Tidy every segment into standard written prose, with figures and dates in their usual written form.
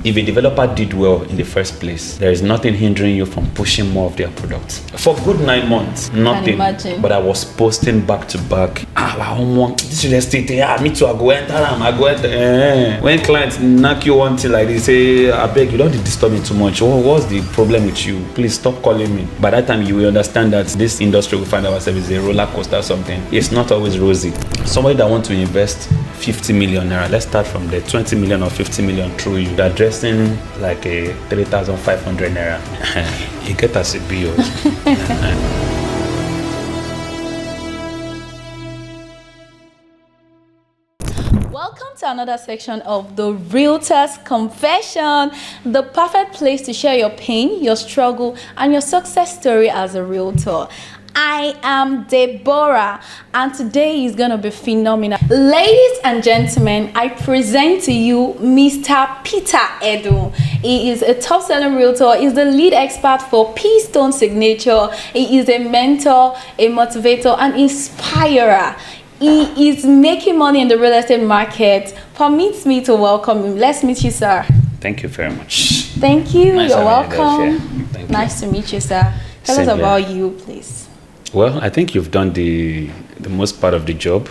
if a developer did well in the first place, there is nothing hindering you from pushing more of their products. For good 9 months, nothing. But I was posting back to back. I don't want this real estate. Me too. I go enter. When clients knock you one thing like this, say, I beg you, don't disturb me too much. What's the problem with you? Please stop calling me. By that time, you will understand that this industry we find ourselves is a roller coaster or something. It's not always rosy. Somebody that wants to invest 50 million naira, let's start from there, 20 million or 50 million through you, they're addressing like a 3,500 naira. You get us a bill. Welcome to another section of the Realtor's Confession, the perfect place to share your pain, your struggle, and your success story as a realtor. I am Deborah, and today is going to be phenomenal. Ladies and gentlemen, I present to you Mr. Peter Edun. He is a top-selling realtor. He's the lead expert for P-Stone Signature. He is a mentor, a motivator, and inspirer. He is making money in the real estate market. Permit me to welcome him. Let's meet you, sir. Thank you very much. Thank you. Nice You're welcome. Thank nice to meet you, sir. Tell us about you, please. Well, I think you've done the most part of the job.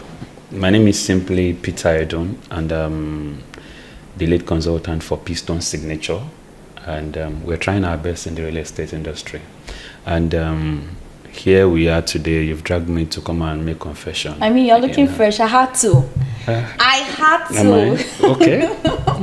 My name is simply Peter Edun, and the lead consultant for P-Stone Signature. And we're trying our best in the real estate industry. And here we are today. You've dragged me to come and make confession. I mean, you're looking fresh. I had to. I had to. Okay.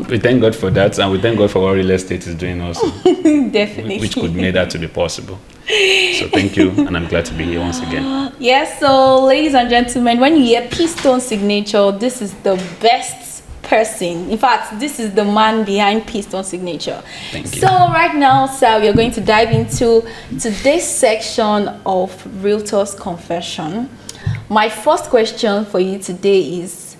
We thank God for that, and we thank God for what real estate is doing also. Definitely. Which could make that to be possible. So thank you, and I'm glad to be here once again. Yes, so ladies and gentlemen, when you hear P-Stone Signature, this is the best person. In fact, this is the man behind P-Stone Signature. Thank you. So right now, sir, we are going to dive into today's section of Realtor's Confession. My first question for you today is,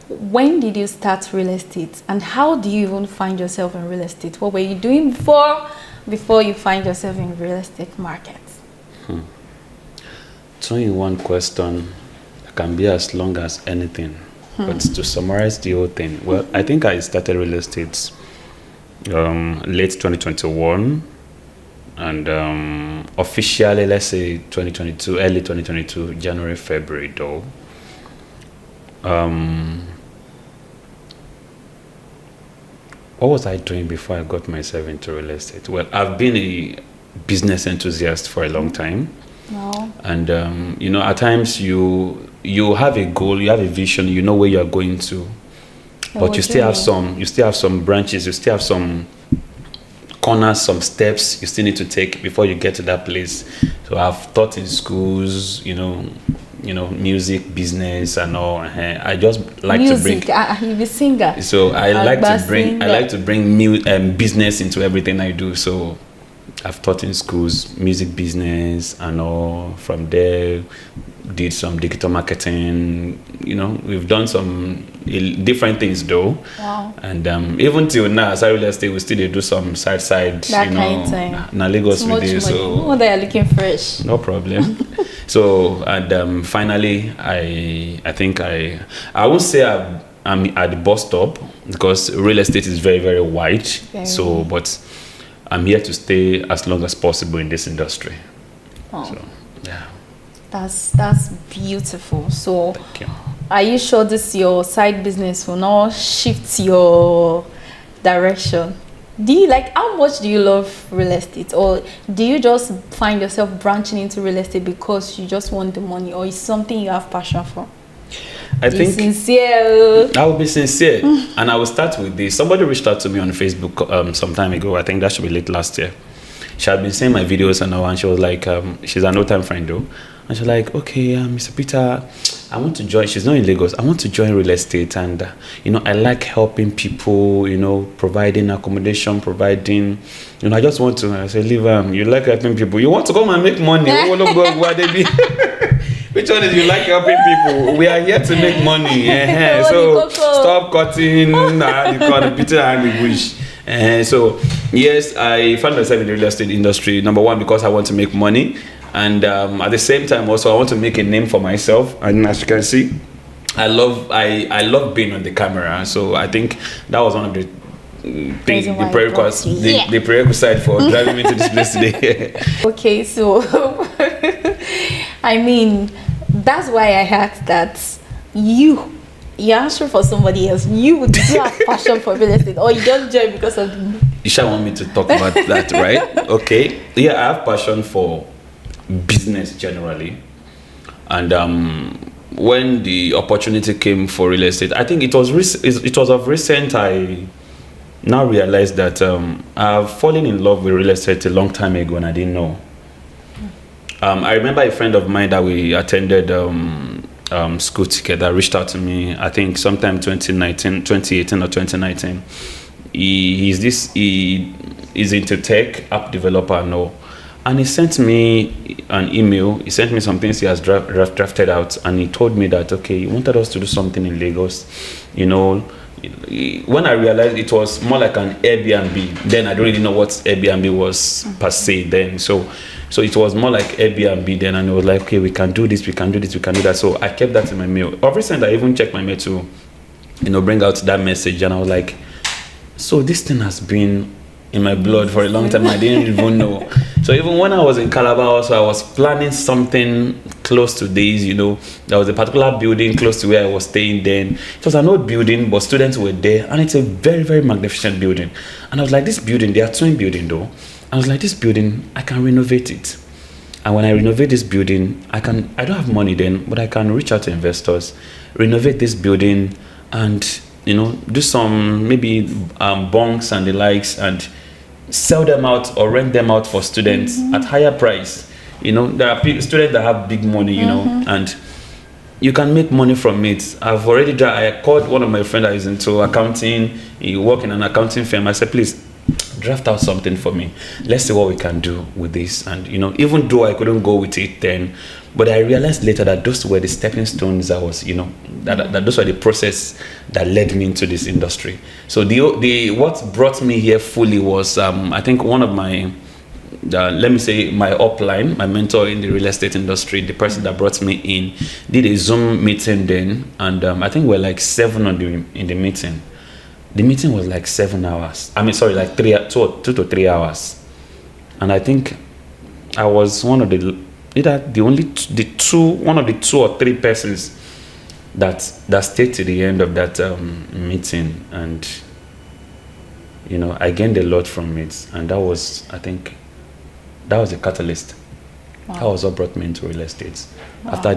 when did you start real estate, and how do you even find yourself in real estate? What were you doing before you find yourself in real estate market? 2-in-1 question can be as long as anything. But to summarize the whole thing, well, I think I started real estate late 2021, and officially, let's say 2022, early 2022, January, February though. What was I doing before I got myself into real estate? Well, I've been a business enthusiast for a long time. Wow. And, you know, at times you have a goal, you have a vision, you know where you're going to. But you still have some branches, you still have some corners, some steps you still need to take before you get to that place. So I've taught in schools, you know, music, business, and all. I just like to bring. You're a singer. So I like to bring business into everything I do. So I've taught in schools, music business, and all. From there, did some digital marketing. You know, we've done some different things though. Wow. And even till now, as I real estate, we still do some side. That you know, kind of thing. Now Lagos we do. So they are looking fresh. No problem. So and finally, I think I won't say I'm at the bus stop, because real estate is very, very wide. But I'm here to stay as long as possible in this industry. Oh. So yeah. That's beautiful. So Thank you. Are you sure this your side business will not shift your direction? How much do you love real estate, or do you just find yourself branching into real estate because you just want the money, or is something you have passion for? I think sincere. I will be sincere, and I will start with this. Somebody reached out to me on Facebook some time ago. I think that should be late last year. She had been seeing my videos and all, and she was like, she's an old-time friend though, and she's like, okay, Mr. Peter, I want to join. She's not in Lagos. I want to join real estate, and you know, I like helping people. You know, providing accommodation, providing. You know, I just want to. I said, leave. You like helping people. You want to come and make money. Oh, look, where they be. Which one is you like helping people? We are here to make money. So stop cutting the Peter and the bush. So yes, I found myself in the real estate industry. Number one, because I want to make money, and at the same time also I want to make a name for myself. And as you can see, I love being on the camera. So I think that was one of the Reason why I brought you. the prerequisite for driving me to this place today. Okay, so I mean, that's why I asked that you answer for somebody else. You have passion for real estate, or you just join because of the... You shall want me to talk about that, right? Okay. Yeah, I have passion for business generally, and when the opportunity came for real estate, I think it was of recent. I now realized that I've fallen in love with real estate a long time ago, and I didn't know. I remember a friend of mine that we attended school together reached out to me, I think sometime 2018 or 2019. He is into tech, app developer and all. And he sent me an email. He sent me some things he has drafted out, and he told me that, okay, he wanted us to do something in Lagos. You know, when I realized it was more like an Airbnb, then I don't really know what Airbnb was per se then. So it was more like Airbnb then, and it was like, okay, we can do this, we can do this, we can do that. So I kept that in my mail. Of recent, I even checked my mail to, bring out that message, and I was like, so this thing has been in my blood for a long time. I didn't even know. So even when I was in Calabar also, I was planning something close to this, there was a particular building close to where I was staying then. It was an old building, but students were there, and it's a very, very magnificent building. And I was like, this building, they are twin building though. I was like, this building, I can renovate it. And when I renovate this building, I don't have money then, but I can reach out to investors, renovate this building, and do some maybe bunks and the likes, and sell them out or rent them out for students at higher price. There are students that have big money, and you can make money from it. I called one of my friends that is into accounting. He works in an accounting firm. I said, please draft out something for me. Let's see what we can do with this. And even though I couldn't go with it then, but I realized later that those were the stepping stones that was, that those were the process that led me into this industry. So the what brought me here fully was I think one of my let me say my upline, my mentor in the real estate industry, the person that brought me in, did a Zoom meeting then, and I think we're like 7 in the meeting. The meeting was like 7 hours. Like 2 to 3 hours, and I think I was one of the 2 or 3 persons that stayed to the end of that meeting, and I gained a lot from it, and that was, I think, that was a catalyst. Wow. That was what brought me into real estate. Wow. After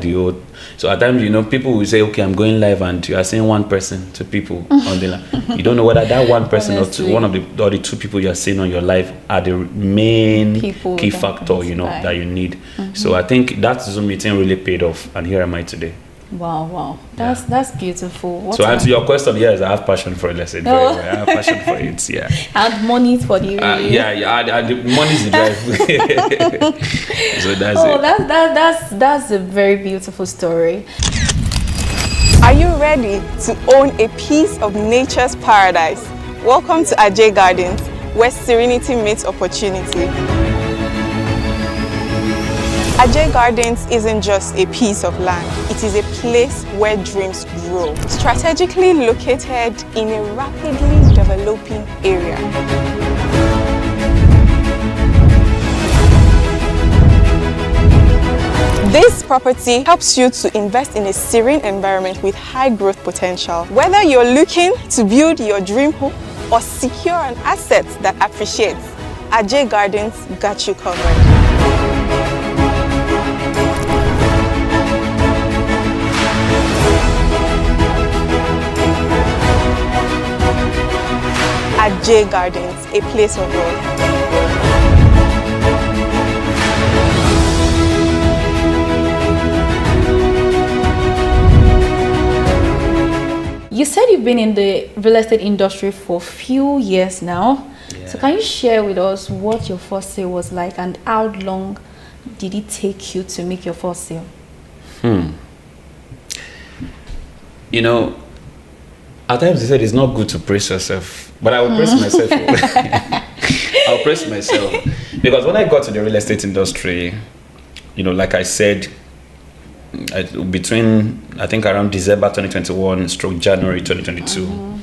so at times, people will say, okay, I'm going live, and you are saying one person to people on the line. You don't know whether that one person or the 2 people you are seeing on your live are the main key factor, that you need. So I think that Zoom meeting really paid off, and here am I today. Wow. That's beautiful. So answer your question, yes, I have passion for real estate. I have passion for it, yeah. And money for the the money is the drive. So that's it. That's a very beautiful story. Are you ready to own a piece of nature's paradise? Welcome to Ajay Gardens, where serenity meets opportunity. Ajay Gardens isn't just a piece of land, it is a place where dreams grow. Strategically located in a rapidly developing area. This property helps you to invest in a serene environment with high growth potential. Whether you're looking to build your dream home or secure an asset that appreciates, Ajay Gardens got you covered. Ajay Gardens, a place of love. You said you've been in the real estate industry for a few years now. Yeah. So can you share with us what your first sale was like, and how long did it take you to make your first sale? At times they said it's not good to praise yourself, but I will praise myself. I'll praise myself, because when I got to the real estate industry, like I said, between I think around December 2021 / January 2022.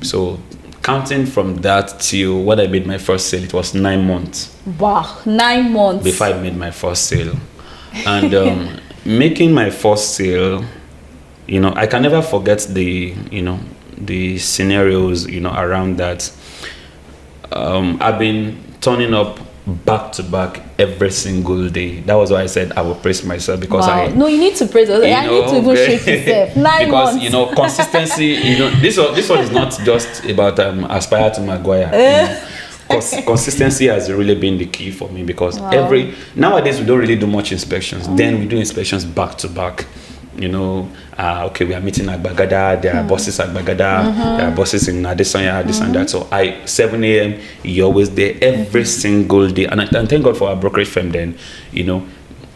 So counting from that till when I made my first sale, it was 9 months. Wow, 9 months. Before I made my first sale. And making my first sale, you know, I can never forget the, you know, the scenarios, you know, around that. I've been turning up back to back every single day. That was why I said I will praise myself, because no, you need to praise us. I need to even shake yourself. 9 because months. you know, consistency, you know, this one is not just about aspire to Maguire. You know, consistency has really been the key for me, because nowadays we don't really do much inspections. Then we do inspections back to back. You know, okay, we are meeting at Bagada, there are bosses at Bagada, there are bosses in Adesanya, this and that. So 7 a.m. you're always there every single day. And thank God for our brokerage firm then, you know,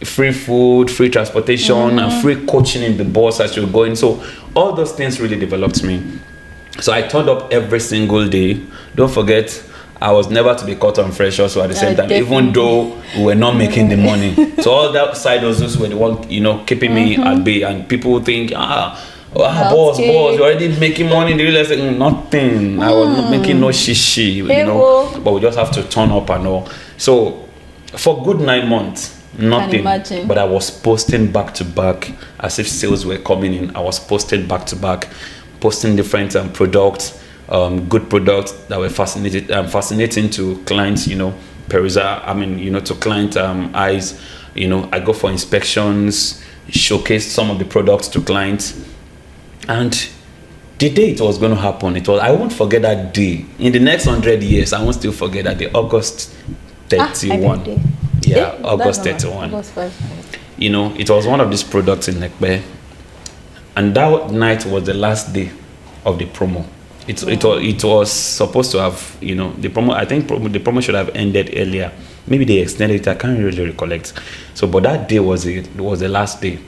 free food, free transportation, and free coaching in the boss as you're going. So all those things really developed me. So I turned up every single day. Don't forget, I was never to be caught on fresh also at the same time, definitely. even though we were not making the money. So all that side hustles were the one, you know, keeping me at bay. And people think, boss, you're already making money in the real estate. Nothing. I was not making no shishi, you know. But we just have to turn up and all. So for good 9 months, nothing. But I was posting back to back as if sales were coming in. I was posting back to back, posting different products. Good products that were fascinating to clients, you know, to client eyes. You know, I go for inspections, showcase some of the products to clients, and the day it was going to happen, I won't forget that day. In the next 100 years, I won't still forget that day, August 31. August 31. August 5. You know, it was one of these products in Nekpe, and that night was the last day of the promo. It was supposed to have, you know, the promo. I think the promo should have ended earlier. Maybe they extended it. I can't really recollect. So, but that day was the last day.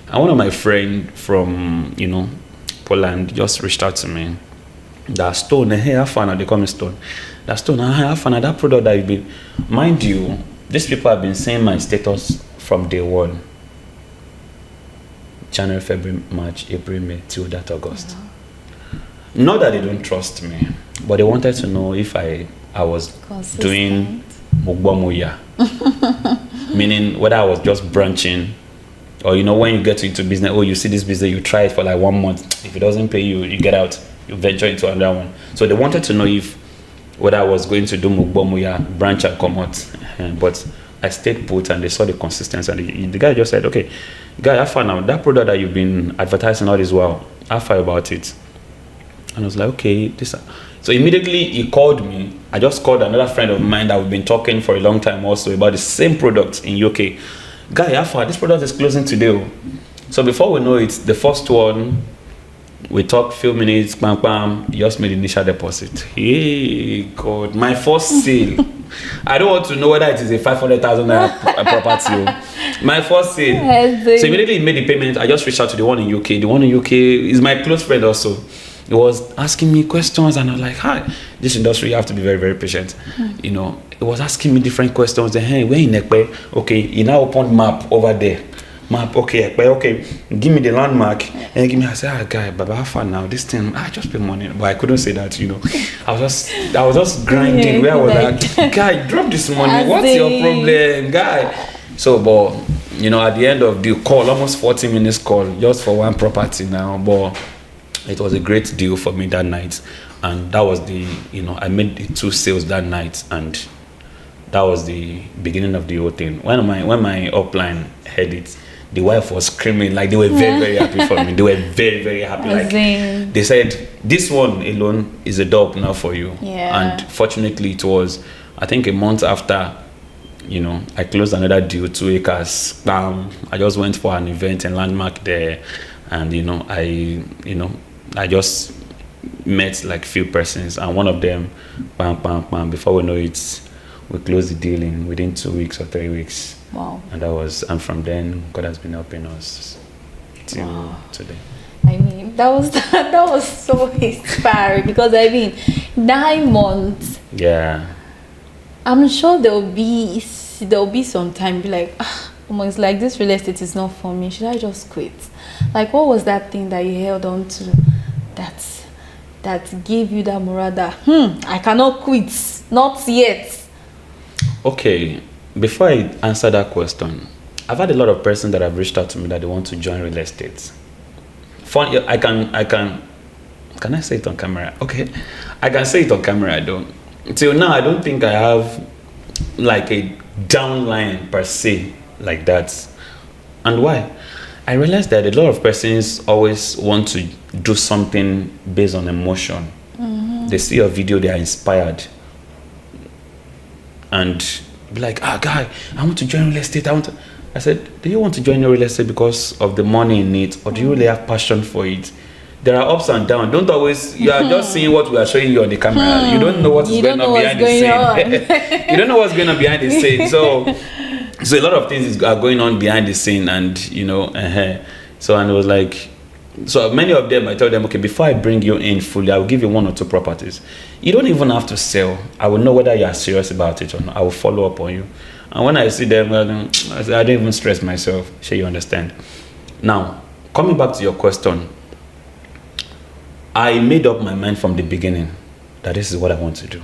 And one of my friend from, you know, Poland just reached out to me. That Stone, hey, have fun. They call me Stone. That Stone, have fun. That product that you've been, mind you, these people have been seeing my status from day one. January, February, March, April, May, till that August. Not that they don't trust me, but they wanted to know if I was doing mugbomuya. Meaning whether I was just branching, or, you know, when you get into business, you see this business, you try it for like 1 month. If it doesn't pay you, you get out, you venture into another one. So they wanted to know whether I was going to do mugbomuya, branch and come out. But I stayed put, and they saw the consistency. And the guy just said, okay, guy, have fun now. That product that you've been advertising all this while, have fun about it. And I was like, okay, so immediately he called me. I just called another friend of mine that we've been talking for a long time also about the same product in UK. Guy, Alpha, this product is closing today. So before we know it, the first one, we talked few minutes, bam, bam, he just made the initial deposit. Hey, God, my first sale. I don't want to know whether it is a 500,000 property. My first sale. So immediately he made the payment. I just reached out to the one in UK. The one in UK is my close friend also. He was asking me questions, and I was like, hi, this industry, you have to be very, very patient. You know, he was asking me different questions. Then, hey, where in Ekpe? Okay, he now opened map over there. Map, okay, Ekpe, okay, give me the landmark. And give me, I said, guy, Baba, how far now? This thing, I just pay money. But I couldn't say that, you know. I was just grinding. Where I was like, guy, drop this money. What's your problem, guy? So, but, you know, at the end of the call, almost 40 minutes call, just for one property now, but it was a great deal for me that night. And that was I made the 2 sales that night, and that was the beginning of the whole thing. When my upline heard it, the wife was screaming, like they were very, very happy for me. They were very, very happy. Like they said, this one alone is a door opener for you. And fortunately it was, I think, a month after, you know, I closed another deal, 2 acres. Bam. I just went for an event in Landmark there, and I just met like few persons, and one of them, bam, bam, bam, before we know it, we closed the deal in within 2 weeks or 3 weeks. Wow. And from then, God has been helping us till today. I mean, that was so inspiring, because 9 months. Yeah. I'm sure there'll be some time be like, it's like this real estate is not for me. Should I just quit? Like, what was that thing that you held on to that that gave you that morale that I cannot quit, not yet? Okay, before I answer that question, I've had a lot of persons that have reached out to me that they want to join real estate. Can I say it on camera? Okay, I can say it on camera though. Till now, I don't think I have like a downline per se like that. And why? I realized that a lot of persons always want to do something based on emotion. They see a video, they are inspired. And be like, guy, I want to join real estate. I said, do you want to join real estate because of the money in it, or do you really have passion for it? There are ups and downs. Don't always, you are just seeing what we are showing you on the camera. You don't know what's going on behind the scene. You don't know what's going on behind the scene. So a lot of things are going on behind the scene, and so, and it was like, so many of them, I tell them, okay, before I bring you in fully, I will give you 1 or 2 properties. You don't even have to sell. I will know whether you are serious about it or not. I will follow up on you. And when I see them, I don't even stress myself. Sure, you understand. Now, coming back to your question, I made up my mind from the beginning that this is what I want to do.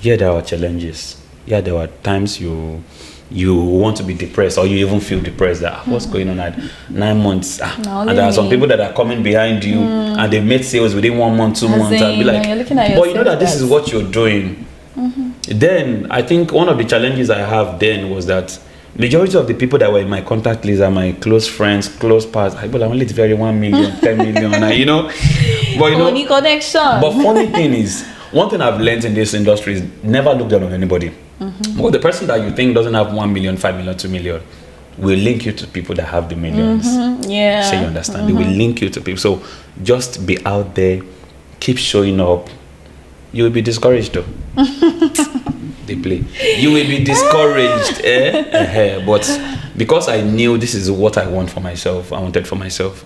Yeah, there are challenges. Yeah, there were times you want to be depressed, or you even feel depressed that what's going on at 9 months, and there are some people that are coming behind you and they've made sales within 1 month, 2 months, and be like, but you know that this is what you're doing. Then I think one of the challenges I have then was that majority of the people that were in my contact list are my close friends, close pals. I only very 1 million, 10 million, but only connection. But funny thing is, one thing I've learned in this industry is never look down on anybody. But the person that you think doesn't have 1 million, 5 million, 2 million will link you to people that have the millions. Yeah. So you understand? They will link you to people. So just be out there, keep showing up. You will be discouraged though. They play. You will be discouraged, but because I knew this is what I want for myself, I wanted for myself,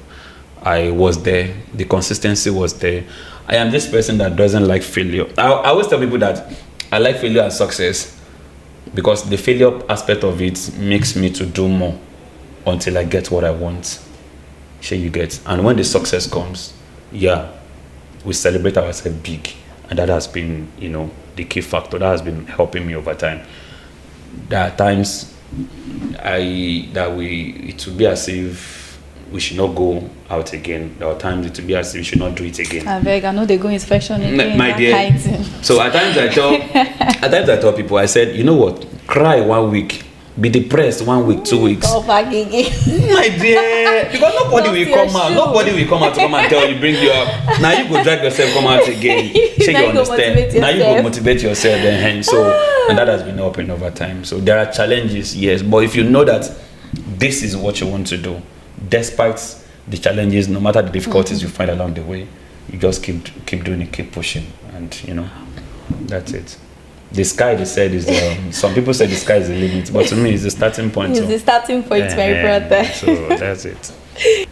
I was there. The consistency was there. I am this person that doesn't like failure. I always tell people that I like failure and success, because the failure aspect of it makes me to do more until I get what I want. Sure, you get. And when the success comes, we celebrate ourselves big. And that has been, the key factor that has been helping me over time. There are times it will be as if we should not go out again. There are times it will be as if we should not do it again. I beg, I know they go inspection again. My dear. So at times I tell people, I said, you know what? Cry 1 week. Be depressed 1 week, 2 weeks. Go back again. My dear, because nobody will come out. Nobody will come out to come and tell you, bring you up. Now you go drag yourself, come out again. Shake, you understand? Now you go motivate yourself then. And that has been helping over time. So there are challenges, yes, but if you know that this is what you want to do, despite the challenges, no matter the difficulties you find along the way, you just keep doing it, keep pushing, and that's it. The sky, they said, is some people say the sky is the limit, but to me, it's the starting point. It's the starting point, my brother. So that's it.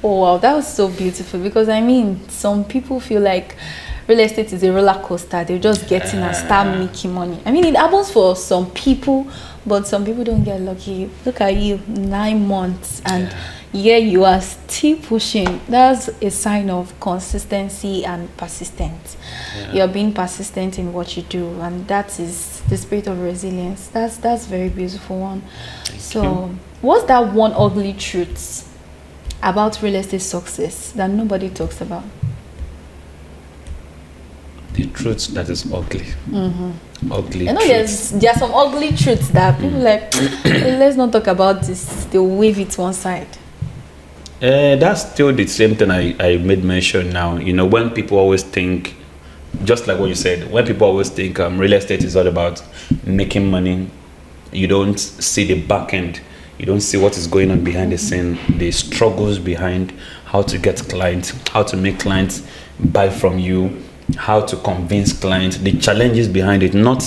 Oh wow, that was so beautiful, because some people feel like real estate is a roller coaster. They're just getting and start making money. It happens for some people, but some people don't get lucky. Look at you, 9 months, and you are still pushing. That's a sign of consistency and persistence. You're being persistent in what you do, and that is the spirit of resilience. That's very beautiful one. What's that one ugly truth about real estate success that nobody talks about? The truth that is ugly. Ugly. There are some ugly truths that people like. Let's not talk about this. They wave it one side. That's still the same thing I made mention now. When people always think, just like what you said, when people always think real estate is all about making money, you don't see the back end. You don't see what is going on behind the scene, the struggles behind how to get clients, how to make clients buy from you, how to convince clients, the challenges behind it. Not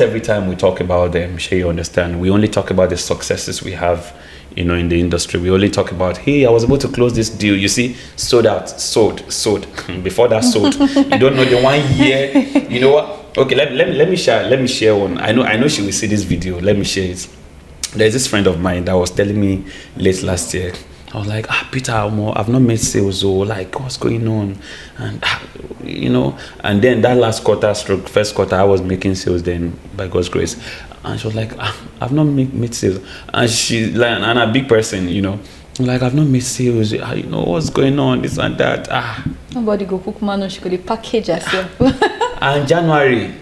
every time we talk about them, sure you understand. We only talk about the successes we have, in the industry. We only talk about, hey, I was able to close this deal. You see, sold. Before that sold, you don't know the 1 year. You know what? Okay, let me share one. I know she will see this video. Let me share it. There's this friend of mine that was telling me late last year. I was like, Peter, I've not made sales, or like, what's going on? And, and then that last quarter, first quarter, I was making sales then, by God's grace. And she was like, I've not made sales. And she's like, and a big person, like, I've not made sales, what's going on, this and that. Nobody go cook man, she could package herself. And around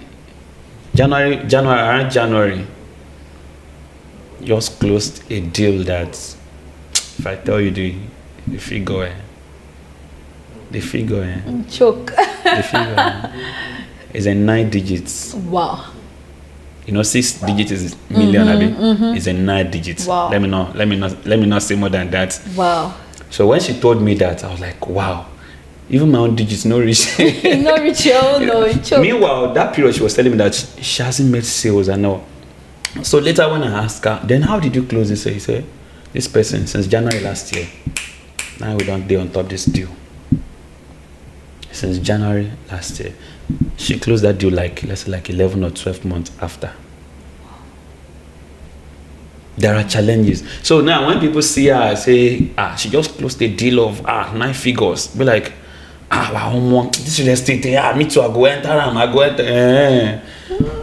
January, just closed a deal that, if I tell you the figure, choke. The figure is in 9 digits. Wow. 6 digits is million, It's in 9 digits. Wow. Let me not say more than that. Wow. So when she told me that, I was like, wow. Even my own digits no reach. No reach your own, no. Choke. Meanwhile, that period she was telling me that she hasn't made sales and all. So later when I asked her, then how did you close this? He said, this person since January last year. Now we don't deal on top this deal. Since January last year. She closed that deal like 11 or 12 months after. There are challenges. So now when people see her say, she just closed a deal of 9 figures, be like, this real estate, me too, I go enter.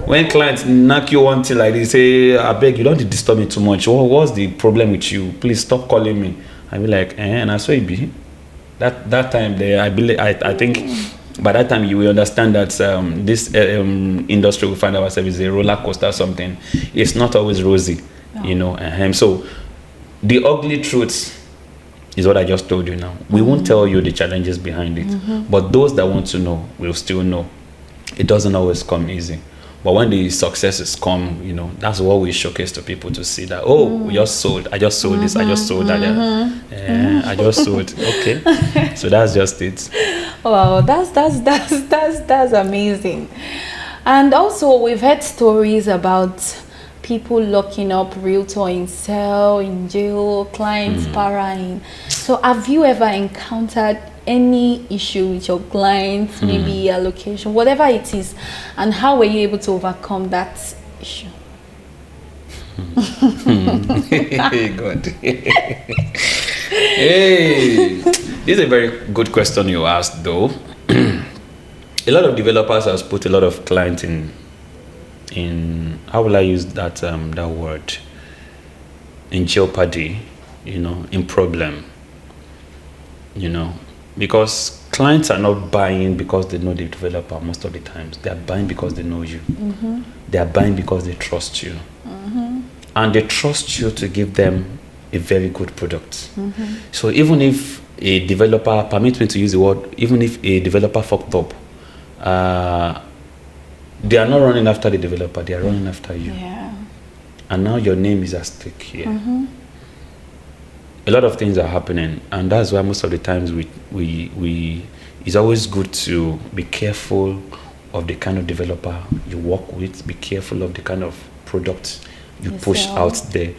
When clients knock you one thing like this, say, I beg you, don't disturb me too much. What's the problem with you? Please stop calling me. I be like, and I saw it be. That time there, I think by that time you will understand that this industry we find ourselves is a roller coaster or something. It's not always rosy, So the ugly truth is what I just told you now. We won't tell you the challenges behind it, but those that want to know will still know. It doesn't always come easy. But when the successes come, that's what we showcase to people to see that, we just sold. I just sold this. I just sold that. I just sold. Okay. So that's just it. Wow, that's amazing. And also we've heard stories about people locking up realtor in cell, in jail, clients parrying. So have you ever encountered any issue with your clients, maybe allocation, whatever it is, and how were you able to overcome that issue? God. Hey, this is a very good question you asked, though. A lot of developers have put a lot of clients in how will I use that word? In jeopardy, in problem, because clients are not buying because they know the developer most of the times. They are buying because they know you. They are buying because they trust you. And they trust you to give them a very good product. So even if a developer, permit me to use the word, even if a developer fucked up, they are not running after the developer, they are running after you. Yeah. And now your name is at stake here. A lot of things are happening, and that's why most of the times we it's always good to be careful of the kind of developer you work with, be careful of the kind of product you push out there.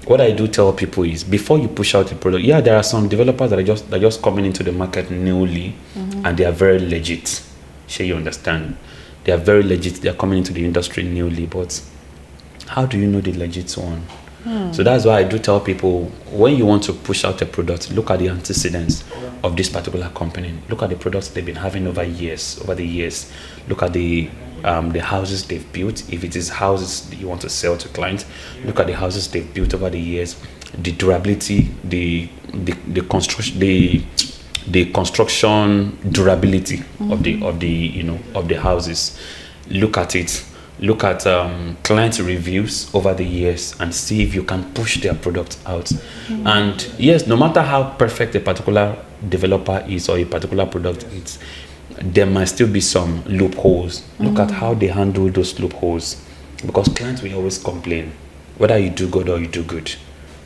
What I do tell people is, before you push out a product, there are some developers that are just coming into the market newly, and they are very legit. Sure, you understand? They are very legit. They are coming into the industry newly, but how do you know the legit one? So that's why I do tell people, when you want to push out a product, look at the antecedents of this particular company. Look at the products they've been having over the years. Look at the houses they've built. If it is houses that you want to sell to clients, look at the houses they've built over the years, the durability, the construction durability of the houses. Look at it. Look at client reviews over the years and see if you can push their product out. And yes, no matter how perfect a particular developer is or a particular product is, there might still be some loopholes. Look at how they handle those loopholes, because clients will always complain. Whether you do good or you do good,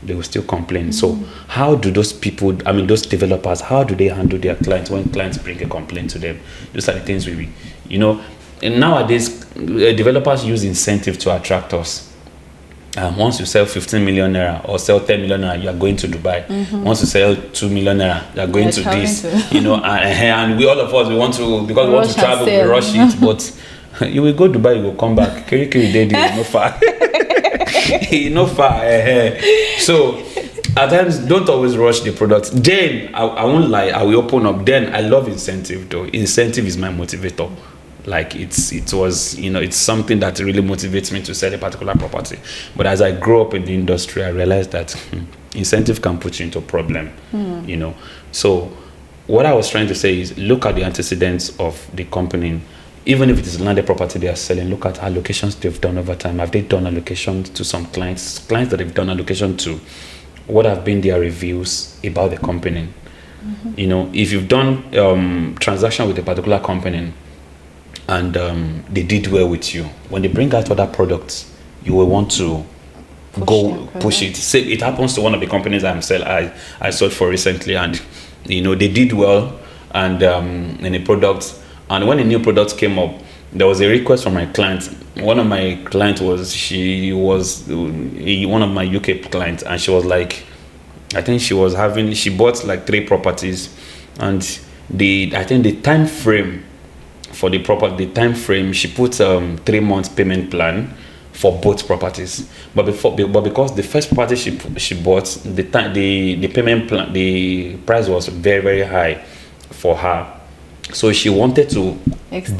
they will still complain. So how do those developers, how do they handle their clients when clients bring a complaint to them? Those are the things and nowadays, developers use incentive to attract us. Once you sell 15 million naira or sell 10 million naira, you are going to Dubai. Once you sell 2 million naira, you are going to this. And we all of us, we want to travel, we rush it. But you will go to Dubai, you will come back. Kiri day, no far. No far. So at times, don't always rush the product. Then I won't lie, I will open up. Then I love incentive though. Incentive is my motivator. Like it's something that really motivates me to sell a particular property. But as I grow up in the industry, I realized that incentive can put you into a problem. So what I was trying to say is look at the antecedents of the company. Even if it is landed property they are selling, look at allocations they've done over time. Have they done allocations to some clients that they've done allocation to? What have been their reviews about the company? If you've done transaction with a particular company and they did well with you, when they bring out other products, you will want to push it. Say it happens to one of the companies I sold for recently, and they did well and in a product, and when a new product came up, there was a request from my client. One of my clients one of my UK clients, and she was like, I think she bought like 3 properties, and the time frame for the property, she put 3 months payment plan for both properties. But because the first property she bought, the payment plan, the price was very, very high for her. So she wanted to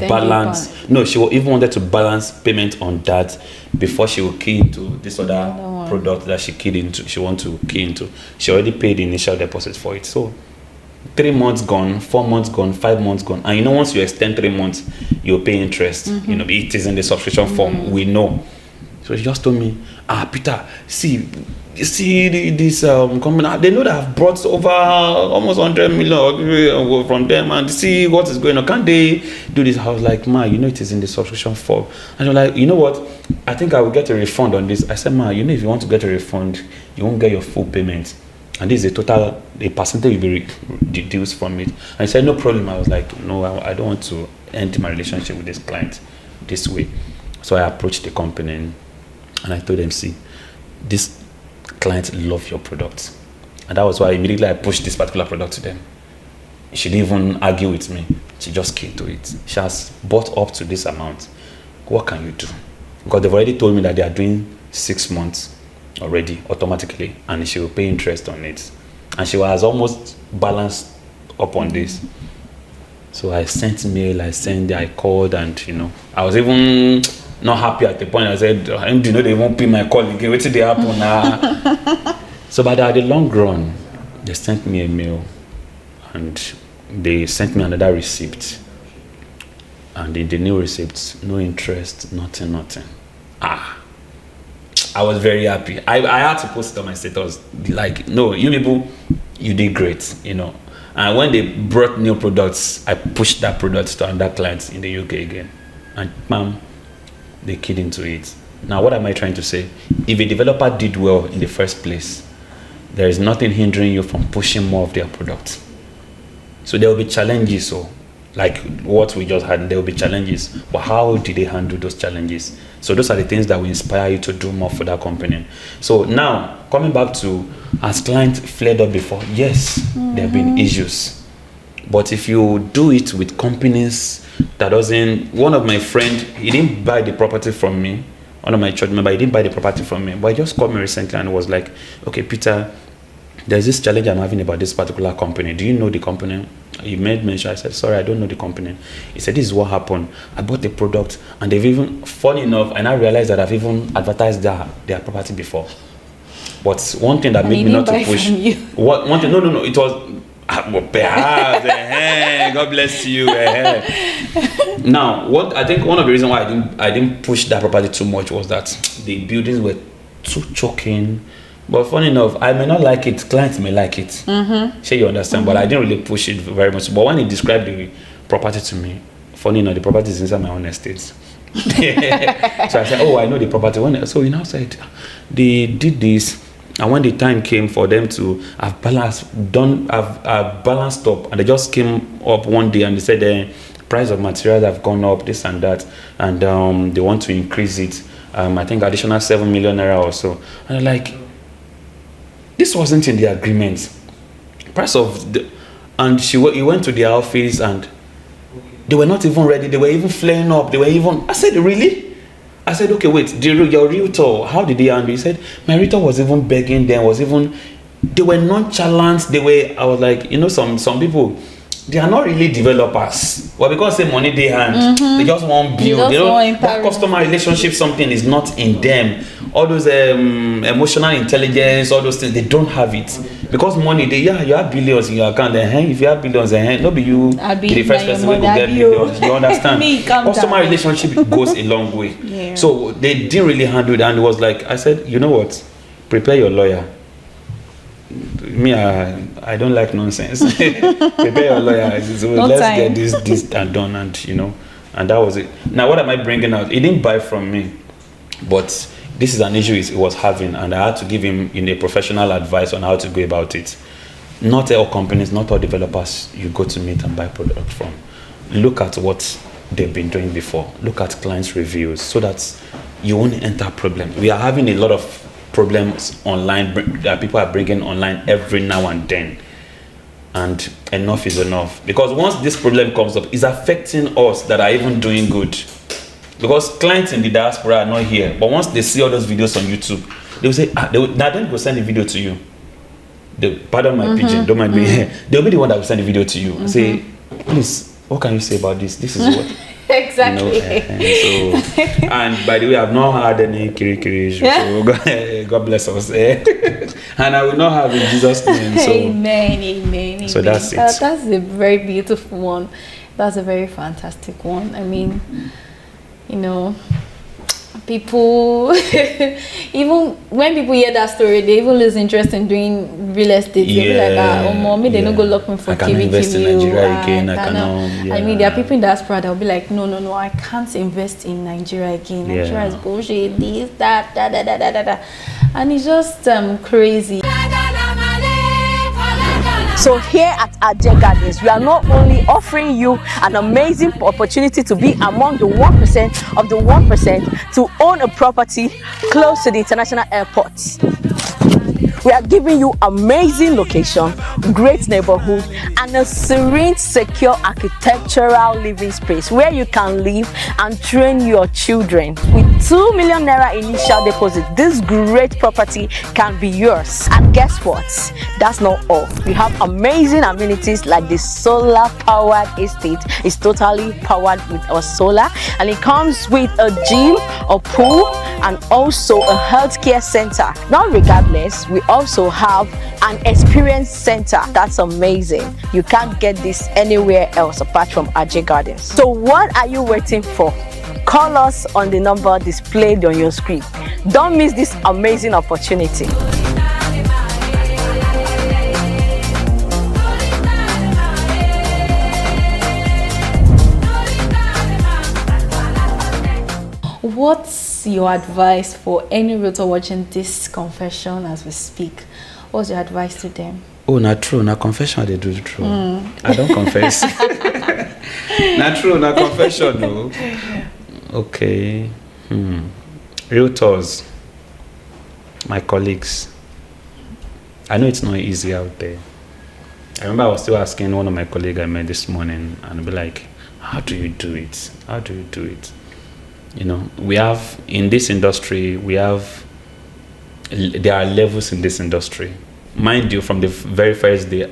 balance. No, she even wanted to balance payment on that before she would key into this other product that she want to key into. She already paid the initial deposit for it. So 3 months gone, 4 months gone, 5 months gone, and once you extend 3 months, you'll pay interest. It is in the subscription form. We know. So she just told me, Peter, this company, they know that I've brought over almost 100 million from them, and see what is going on. Can't they do this? I was like, ma, it is in the subscription form. And they're like, you know what? I think I will get a refund on this. I said, ma, if you want to get a refund, you won't get your full payment. And this is a percentage will be reduced from it. And I said, no problem. I was like, no, I don't want to end my relationship with this client this way. So I approached the company and I told them, see, this client love your product. And that was why immediately I pushed this particular product to them. She didn't even argue with me. She just came to it. She has bought up to this amount. What can you do? Because they've already told me that they are doing 6 months already automatically, and she will pay interest on it. And she was almost balanced up on this. So I sent mail, I called, and I was even not happy at the point. I said, they won't pay my call again. What did they happen now? So but at the long run, they sent me a mail and they sent me another receipt. And in the new receipt, no interest, nothing. I was very happy. I had to post it on my status. Like, no, you people, you did great, And when they brought new products, I pushed that product to another clients in the UK again. And ma'am, they keyed into it. Now, what am I trying to say? If a developer did well in the first place, there is nothing hindering you from pushing more of their products. So there will be challenges. So like what we just had, there will be challenges. But how did they handle those challenges? So those are the things that will inspire you to do more for that company. So now, coming back to, as clients flared up before, yes, there have been issues. But if you do it with companies that doesn't, one of my friend, he didn't buy the property from me. One of my church member, he didn't buy the property from me. But he just called me recently and was like, okay, Peter, there's this challenge I'm having about this particular company. Do you know the company? He made mention. I said, sorry, I don't know the company. He said, this is what happened. I bought the product and they've even, funny enough, and I realized that I've even advertised their property before. But one thing that made me not to push. One thing, no, it was, perhaps, God bless you. Now, I think one of the reasons why I didn't push that property too much was that the buildings were too choking. But funny enough, I may not like it. Clients may like it. Sure, you understand. But I didn't really push it very much. But when he described the property to me, funny enough, the property is inside my own estate. So I said, oh, I know the property. So he now said, they did this. And when the time came for them to have balanced up, and they just came up one day and they said the price of materials have gone up, this and that, and they want to increase it. I think additional 7 million naira or so. And I'm like, this wasn't in the agreement. Price of the, and he went to their office and they were not even ready. They were even flaring up. I said, really? I said, okay, wait, your realtor, how did he handle? He said, my realtor was even begging them, they were nonchalant. I was like, some people, they are not really developers. Well, because they money they hand, they just want build. That customer relationship, something is not in them. All those emotional intelligence, all those things, they don't have it. Because money, you have billions in your account. If you have billions, no be you be the first person who get billions. You understand? Customer relationship goes a long way. Yeah. So they didn't really handle it, and it was like, I said, you know what? Prepare your lawyer. Me, I don't like nonsense. Prepare your lawyer. So let's get this done, and and that was it. Now, what am I bringing out? He didn't buy from me, but this is an issue he was having, and I had to give him professional advice on how to go about it. Not all companies, not all developers you go to meet and buy product from. Look at what they've been doing before. Look at clients' reviews so that you won't enter problems. We are having a lot of problems online that people are bringing online every now and then, and enough is enough, because once this problem comes up, it's affecting us that are even doing good, because clients in the diaspora are not here, but once they see all those videos on YouTube, they will say, now then go send the video to you. Pardon my pigeon, don't mind me. They'll be the one that will send the video to you and say, please, what can you say about this? This is what exactly. And by the way, I've not had any kiri issue, so God bless us. And I will not have in Jesus' name. So, amen. So that's it. That's a very beautiful one. That's a very fantastic one. I mean, people, even when people hear that story, they even lose interest in doing real estate. They'll be like, mommy, they don't go lock me for I can't invest in Nigeria again. I mean, there are people in diaspora that will be like, no, I can't invest in Nigeria again. Nigeria is bullshit, this, that. And it's just crazy. So here at Ajay Gardens, we are not only offering you an amazing opportunity to be among the 1% of the 1% to own a property close to the international airport. We are giving you amazing location, great neighborhood, and a serene, secure architectural living space where you can live and train your children. With 2 million naira initial deposit, this great property can be yours. And guess what? That's not all. We have amazing amenities like the solar powered estate. It's totally powered with our solar, and it comes with a gym, a pool, and also a healthcare center. Now, regardless, we also have an experience center. That's amazing. You can't get this anywhere else apart from Ajay Gardens. So what are you waiting for? Call us on the number displayed on your screen. Don't miss this amazing opportunity. What's your advice for any realtor watching this confession as we speak? What's your advice to them? Oh, not true. Not confession. They do true. I don't confess. Not true. Not confession. No. Okay. Realtors, my colleagues. I know it's not easy out there. I remember I was still asking one of my colleagues I met this morning, and I'd be like, "How do you do it? How do you do it?" We have in this industry, there are levels in this industry. Mind you, from the very first day,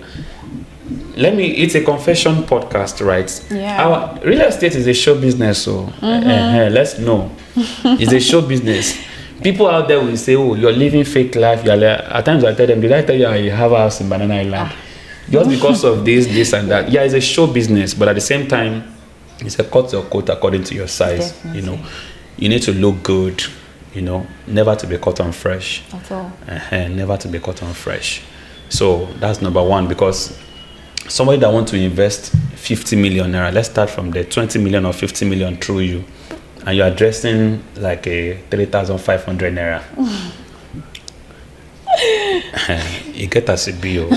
it's a confession podcast, right? Yeah. Our real estate is a show business, so let's know. It's a show business. People out there will say, oh, you're living fake life. At times I tell them, did I tell you I have a house in Banana Island? Just because of this and that. Yeah, it's a show business, but at the same time, it's a cut or coat according to your size. Definitely. You need to look good, never to be cut on fresh. At all. Never to be cut on fresh. So that's number one, because somebody that wants to invest 50 million naira, let's start from there, 20 million or 50 million through you, and you're addressing like a 3,500 naira. You get as a bill.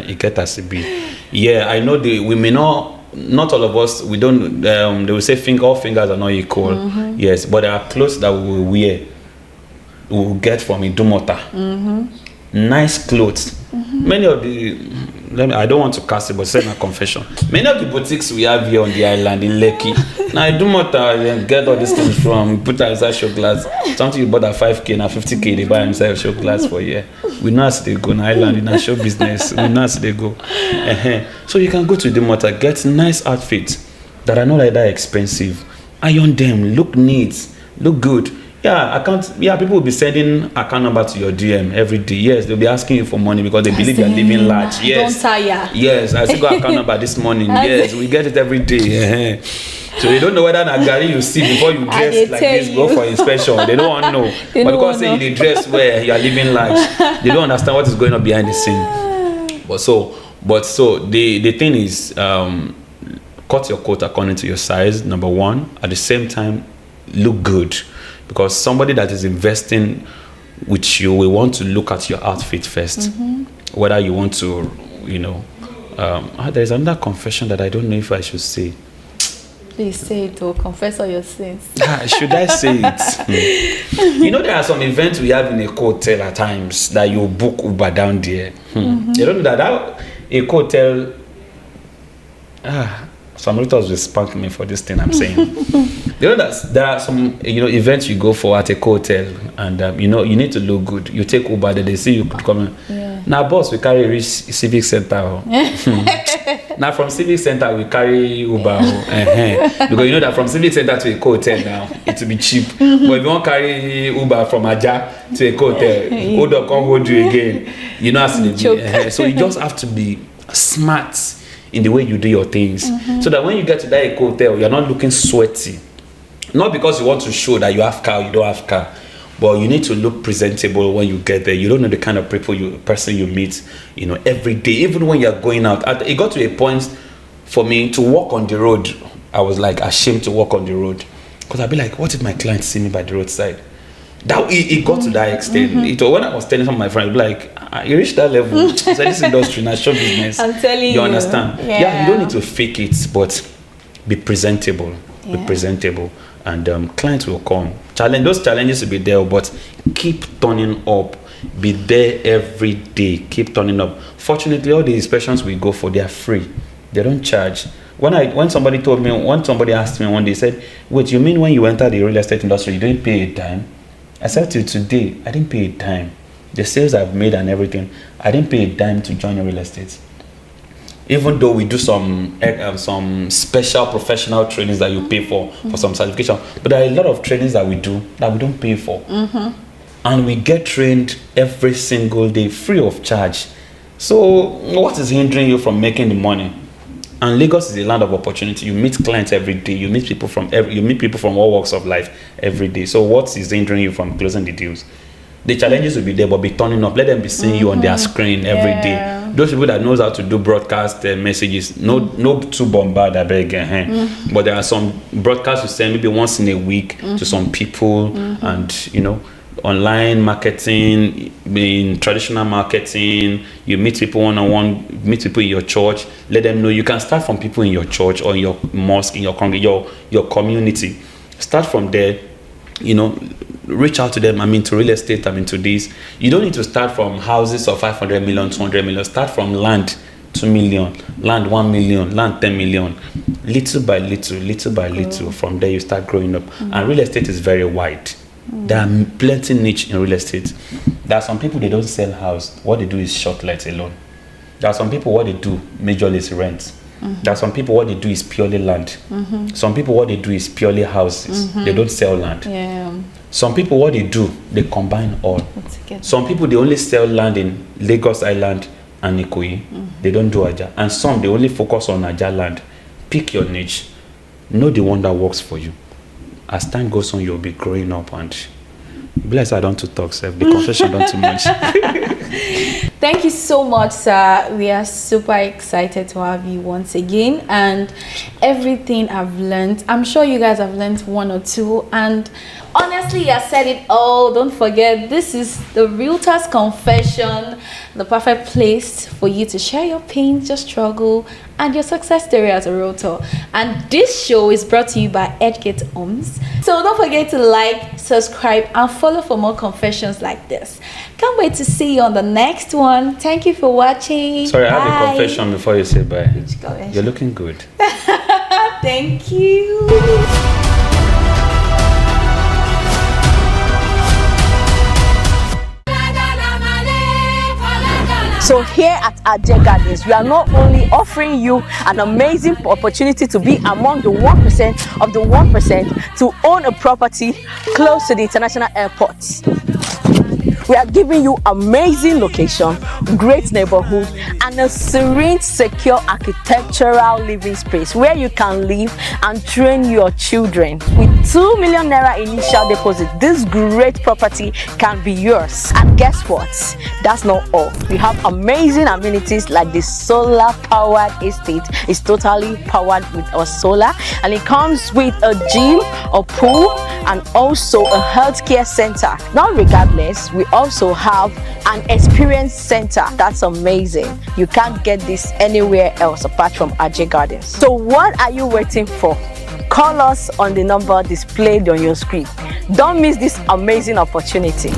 You get as a bill. Yeah, I know we may not all of us, we don't, they will say all fingers are not equal. Yes, but there are clothes that we will wear, we will get from Idumota. Nice clothes, Many of the, I don't want to cast it, but say my confession. Many of the boutiques we have here on the island in Lekki, now I do not get all these things from, put that inside show glass. Something you bought at 5K, now 50K, they buy inside show glass for a year. We know as they go on island in our show business. We know as they go. So you can go to the motor, get nice outfits that are not like that expensive. Iron them, look neat, look good. People will be sending account number to your DM every day. Yes, they'll be asking you for money because they believe you're living large. Yes. Don't tire. Yes, I still got account number this morning. Yes, we get it every day. So you don't know whether Nagari you see before you dress like this, go for inspection. They don't want to know. But because say you dress where you are living large, they don't understand what is going on behind the scene. But the thing is, cut your coat according to your size, number one. At the same time, look good. Because somebody that is investing with you will want to look at your outfit first. Whether you want to, there's another confession that I don't know if I should say. Please say it or confess all your sins. Should I say it? There are some events we have in a hotel at times that you book Uber down there. You don't know that a hotel. Some realtors will spank me for this thing I'm saying. That there are some events you go for at a hotel, and you need to look good. You take Uber, they see you could come. Now, boss, we carry reach Civic Center. Now from Civic Center we carry Uber. Because you know that from Civic Center to a hotel now it will be cheap. But if you want to carry Uber from Aja to a hotel, hold up, come hold you again. How to so you just have to be smart in the way you do your things, so that when you get to that hotel, you're not looking sweaty. Not because you want to show that you have car or you don't have car, but you need to look presentable when you get there. You don't know the kind of person you meet, every day. Even when you're going out, it got to a point for me to walk on the road. I was like ashamed to walk on the road because I'd be like, what if my clients see me by the roadside? That it got to that extent. When I was telling some of my friends, like, you reached that level. I said, this industry, not show business. I'm telling you. You understand? Yeah, you don't need to fake it, but be presentable. Be presentable, and clients will come. Those challenges will be there, but keep turning up. Be there every day. Keep turning up. Fortunately, all the inspections we go for, they are free. They don't charge. When somebody asked me one day, said, wait, you mean when you enter the real estate industry, you didn't pay a dime? I said to you today, I didn't pay a dime. The sales I've made and everything, I didn't pay a dime to join real estate. Even though we do some special professional trainings that you pay for some certification, but there are a lot of trainings that we do that we don't pay for. And we get trained every single day free of charge. So what is hindering you from making the money? And Lagos is a land of opportunity. You meet clients every day. You meet people from all walks of life every day. So what is hindering you from closing the deals? The challenges will be there, but be turning up. Let them be seeing you on their screen every day. Those people that knows how to do broadcast messages, no too bombard, I beg. But there are some broadcasts you send maybe once in a week to some people, and online marketing, in traditional marketing, you meet people one-on-one, meet people in your church, let them know. You can start from people in your church or in your mosque, in your community. Start from there, reach out to them. I'm into real estate, I'm into this. You don't need to start from houses of 500 million, 200 million. Start from land 2 million, land 1 million, land 10 million. Little by little, from there you start growing up. And real estate is very wide. There are plenty niche in real estate. There are some people, they don't sell house. What they do is short let alone. There are some people, what they do majorly is rent. There are some people, what they do is purely land. Some people, what they do is purely houses. They don't sell land. Some people, what they do, they combine all. Some people, they only sell land in Lagos Island and Ikoyi. They don't do Aja. And some, they only focus on Aja land. Pick your niche. Know the one that works for you. As time goes on, you'll be growing up, and bless I don't to talk, sir. The confession don't too much. Thank you so much, sir. We are super excited to have you once again, and everything I've learned, I'm sure you guys have learned one or two, and honestly, I said it all. Don't forget, this is the Realtor's Confession, the perfect place for you to share your pains, your struggle, and your success story as a realtor. And this show is brought to you by Edgate Homes. So don't forget to like, subscribe, and follow for more confessions like this. Can't wait to see you on the next one. Thank you for watching. Sorry, I have Bye. a confession before you say bye. Confession? You're looking good. Thank you. So here at Aje Gardens, we are not only offering you an amazing opportunity to be among the 1% of the 1% to own a property close to the international airport. We are giving you amazing location, great neighborhood, and a serene, secure architectural living space where you can live and train your children. With 2 million naira initial deposit, this great property can be yours. And guess what? That's not all. We have amazing amenities like the solar powered estate. It's totally powered with our solar, and it comes with a gym, a pool, and also a healthcare center. Now, regardless, we also have an experience center. That's amazing. You can't get this anywhere else apart from Aje Gardens. So what are you waiting for? Call us on the number displayed on your screen. Don't miss this amazing opportunity.